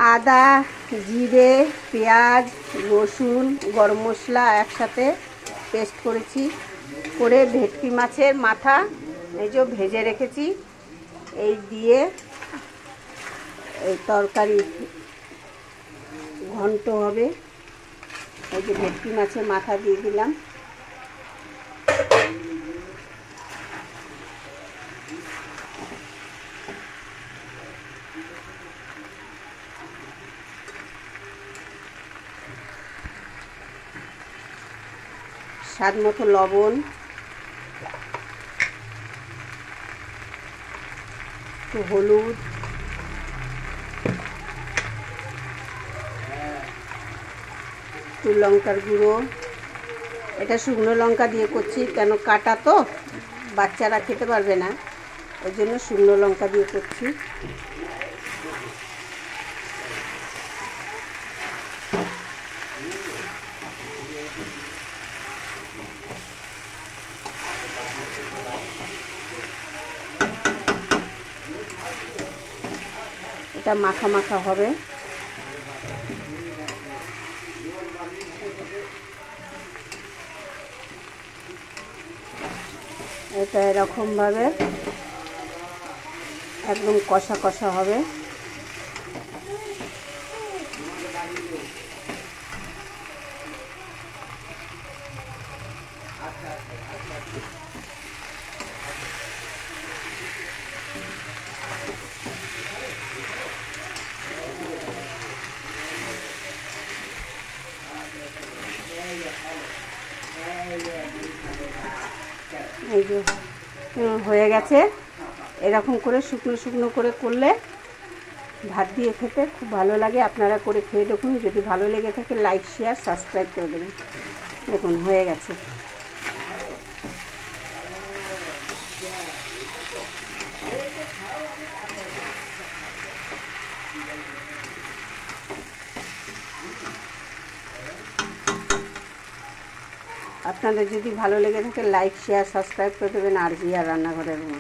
আদা, জিরে, পেঁয়াজ, রসুন, গরম মশলা একসাথে পেস্ট করেছি, করে ভেটকি মাছের মাথা এই যে ভেজে রেখেছি, এই দিয়ে এই তরকারি ঘন্ট হবে। এই যে ভেটকি মাছের মাথা দিয়ে দিলাম। স্বাদ মতো লবণ, একটু হলুদ, একটু লঙ্কার গুঁড়ো। এটা শুকনো লঙ্কা দিয়ে করছি, কেন কাটা তো বাচ্চারা খেতে পারবে না, ওই জন্য শুকনো লঙ্কা দিয়ে করছি। এটা মাখা মাখা হবে। এটা এরকমভাবে একদম কষা কষা হবে। এই যে হয়ে গেছে। এরকম করে শুকনো শুকনো করে করলে ভাত দিয়ে খেতে খুব ভালো লাগে। আপনারা করে খেয়ে দেখুন, যদি ভালো লেগে থাকে লাইক, শেয়ার, সাবস্ক্রাইব করে দেবেন। দেখুন হয়ে গেছে। আপনাদের যদি ভালো লেগে থাকে লাইক, শেয়ার, সাবস্ক্রাইব করে দেবেন। আর জি আর রান্নাঘরের রুম।